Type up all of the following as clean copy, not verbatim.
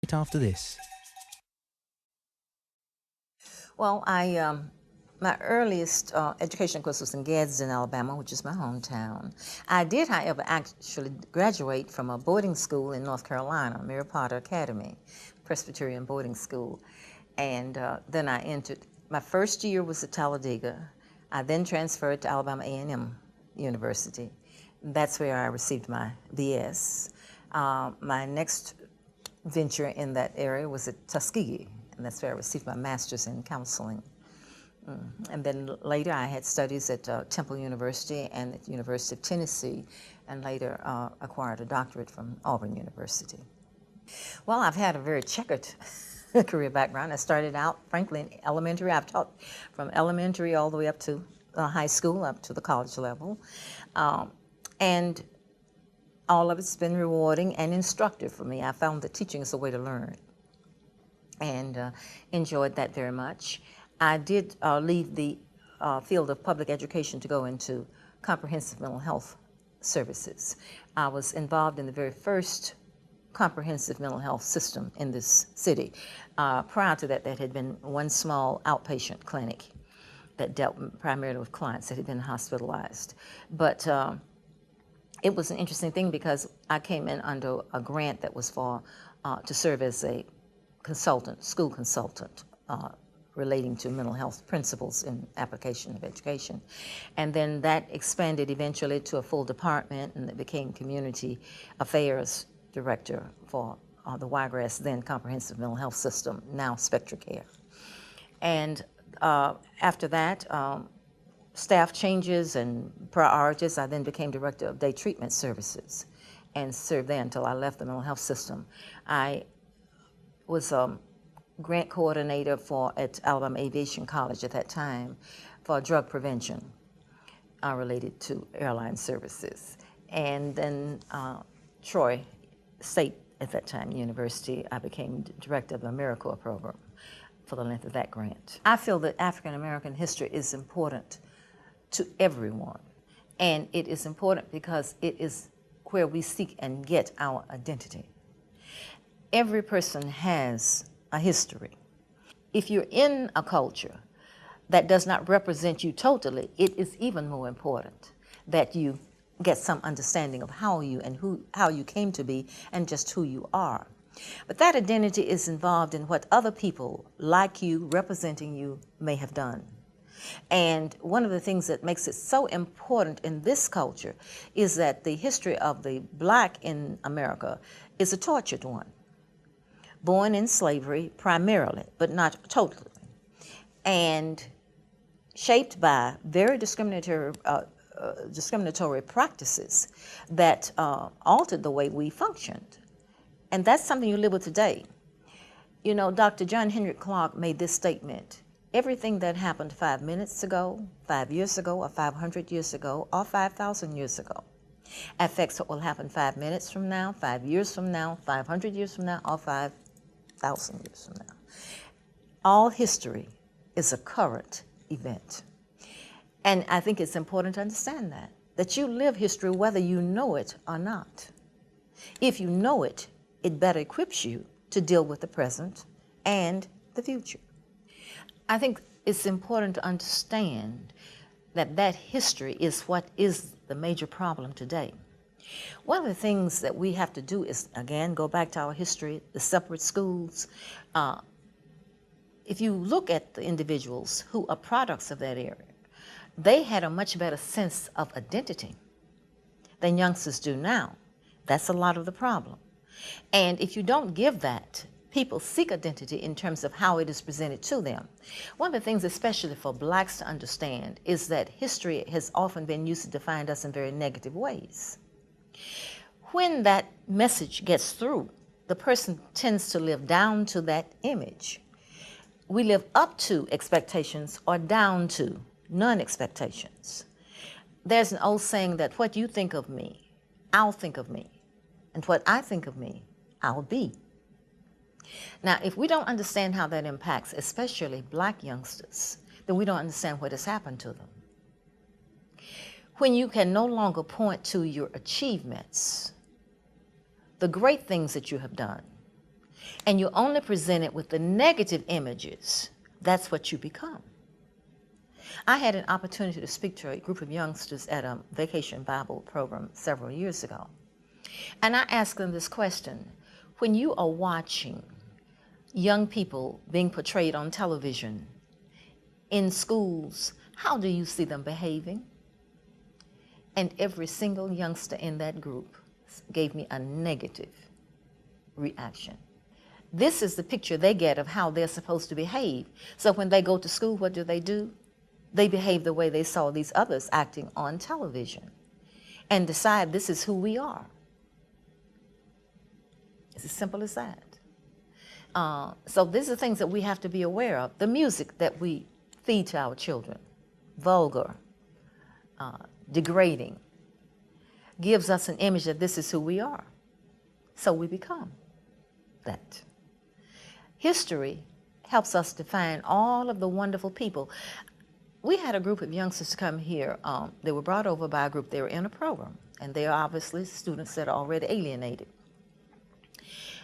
Right after this. Well, my earliest education, of course, was in Gadsden, Alabama, which is my hometown. I did, however, actually graduate from a boarding school in North Carolina, Mary Potter Academy, Presbyterian boarding school. And then I entered, my first year was at Talladega. I then transferred to Alabama A&M University. That's where I received my BS. My next venture in that area was at Tuskegee, and that's where I received my master's in counseling. And then later I had studies at Temple University and at the University of Tennessee, and later acquired a doctorate from Auburn University. Well, I've had a very checkered career background. I started out, frankly, in elementary. I've taught from elementary all the way up to high school, up to the college level. And all of it's been rewarding and instructive for me. I found that teaching is a way to learn, and enjoyed that very much. I did leave the field of public education to go into comprehensive mental health services. I was involved in the very first comprehensive mental health system in this city. Prior to that, there had been one small outpatient clinic that dealt primarily with clients that had been hospitalized. But it was an interesting thing because I came in under a grant that was for to serve as a consultant, school consultant, relating to mental health principles in application of education. And then that expanded eventually to a full department, and it became community affairs director for the Wiregrass then Comprehensive Mental Health System, now Spectra Care. And after that, staff changes and priorities, I then became director of day treatment services and served there until I left the mental health system. I was a grant coordinator at Alabama Aviation College at that time for drug prevention related to airline services. And then Troy State at that time, University, I became director of the AmeriCorps program for the length of that grant. I feel that African American history is important to everyone. And it is important because it is where we seek and get our identity. Every person has a history. If you're in a culture that does not represent you totally, it is even more important that you get some understanding of how you came to be and just who you are. But that identity is involved in what other people like you, representing you, may have done. And one of the things that makes it so important in this culture is that the history of the black in America is a tortured one. Born in slavery primarily, but not totally, and shaped by very discriminatory practices that altered the way we functioned. And that's something you live with today. You know, Dr. John Henrik Clarke made this statement: everything that happened 5 minutes ago, 5 years ago, or 500 years ago, or 5,000 years ago affects what will happen 5 minutes from now, 5 years from now, 500 years from now, or 5,000 years from now. All history is a current event. And I think it's important to understand that you live history whether you know it or not. If you know it, it better equips you to deal with the present and the future. I think it's important to understand that history is what is the major problem today. One of the things that we have to do is, again, go back to our history, the separate schools. If you look at the individuals who are products of that era, they had a much better sense of identity than youngsters do now. That's a lot of the problem. And if you don't give that, people seek identity in terms of how it is presented to them. One of the things, especially for blacks to understand, is that history has often been used to define us in very negative ways. When that message gets through, the person tends to live down to that image. We live up to expectations or down to non-expectations. There's an old saying that what you think of me, I'll think of me. And what I think of me, I'll be. Now, if we don't understand how that impacts, especially black youngsters, then we don't understand what has happened to them. When you can no longer point to your achievements, the great things that you have done, and you're only presented with the negative images, that's what you become. I had an opportunity to speak to a group of youngsters at a vacation Bible program several years ago. And I asked them this question: when you are watching young people being portrayed on television, in schools, how do you see them behaving? And every single youngster in that group gave me a negative reaction. This is the picture they get of how they're supposed to behave. So when they go to school, what do? They behave the way they saw these others acting on television and decide this is who we are. It's as simple as that. So these are things that we have to be aware of. The music that we feed to our children, vulgar, degrading, gives us an image that this is who we are. So we become that. History helps us define all of the wonderful people. We had a group of youngsters come here. They were brought over by a group. They were in a program, and they are obviously students that are already alienated.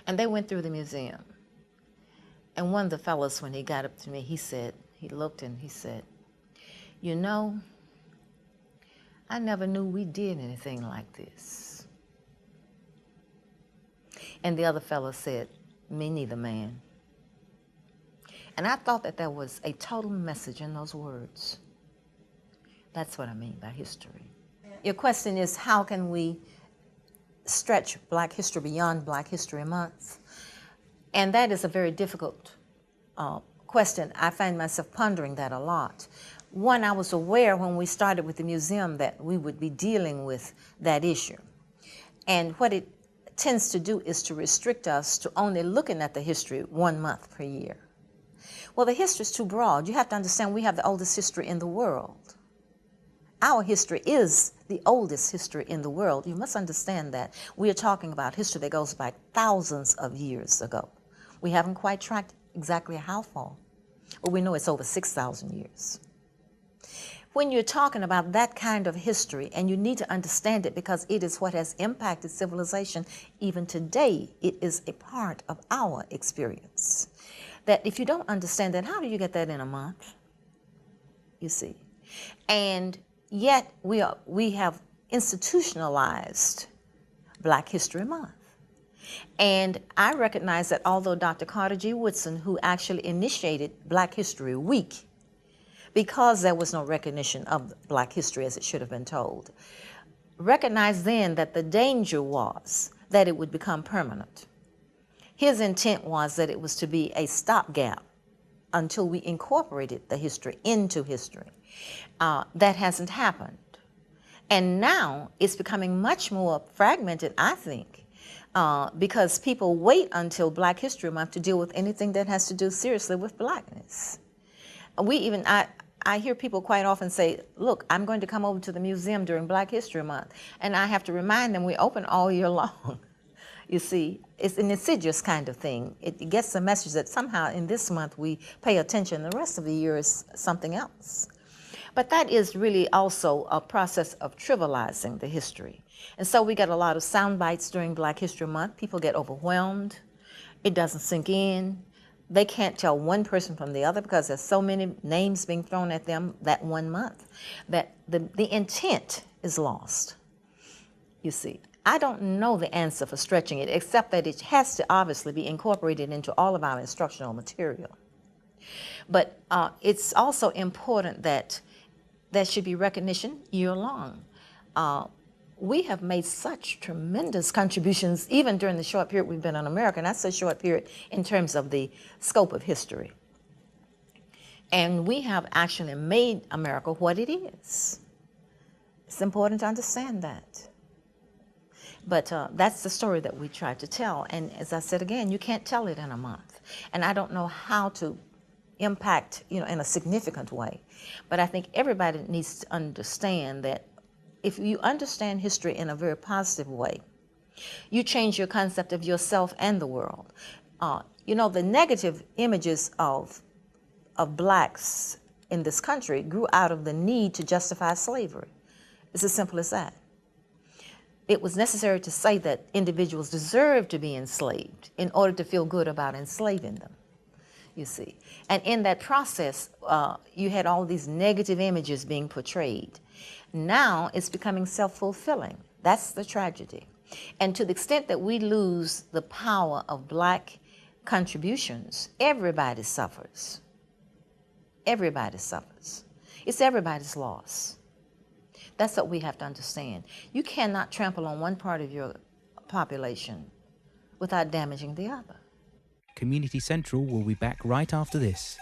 And they went through the museum. And one of the fellows, when he got up to me, he looked and he said, "You know, I never knew we did anything like this." And the other fellow said, "Me neither, man." And I thought that there was a total message in those words. That's what I mean by history. Your question is, how can we stretch Black history beyond Black History Month? And that is a very difficult question. I find myself pondering that a lot. One, I was aware when we started with the museum that we would be dealing with that issue. And what it tends to do is to restrict us to only looking at the history 1 month per year. Well, the history is too broad. You have to understand we have the oldest history in the world. Our history is the oldest history in the world. You must understand that. We are talking about history that goes back thousands of years ago. We haven't quite tracked exactly how far, but we know it's over 6,000 years. When you're talking about that kind of history, and you need to understand it because it is what has impacted civilization even today, it is a part of our experience. That if you don't understand that, how do you get that in a month? You see. And yet we have institutionalized Black History Month. And I recognize that although Dr. Carter G. Woodson, who actually initiated Black History Week, because there was no recognition of Black history as it should have been told, recognized then that the danger was that it would become permanent. His intent was that it was to be a stopgap until we incorporated the history into history. That hasn't happened. And now it's becoming much more fragmented, I think, because people wait until Black History Month to deal with anything that has to do seriously with Blackness. I hear people quite often say, "Look, I'm going to come over to the museum during Black History Month." And I have to remind them we open all year long. You see, it's an insidious kind of thing. It gets the message that somehow in this month we pay attention, the rest of the year is something else. But that is really also a process of trivializing the history. And so we get a lot of sound bites during Black History Month. People get overwhelmed. It doesn't sink in. They can't tell one person from the other because there's so many names being thrown at them that 1 month that the intent is lost, you see. I don't know the answer for stretching it, except that it has to obviously be incorporated into all of our instructional material. But it's also important that there should be recognition year-long. We have made such tremendous contributions, even during the short period we've been in America, and that's a short period in terms of the scope of history. And we have actually made America what it is. It's important to understand that. But that's the story that we try to tell. And as I said again, you can't tell it in a month. And I don't know how to impact, in a significant way. But I think everybody needs to understand that if you understand history in a very positive way, you change your concept of yourself and the world. The negative images of blacks in this country grew out of the need to justify slavery. It's as simple as that. it was necessary to say that individuals deserve to be enslaved in order to feel good about enslaving them, you see. And in that process, you had all these negative images being portrayed. Now it's becoming self-fulfilling. That's the tragedy. And to the extent that we lose the power of black contributions, everybody suffers. Everybody suffers. It's everybody's loss. That's what we have to understand. You cannot trample on one part of your population without damaging the other. Community Central will be back right after this.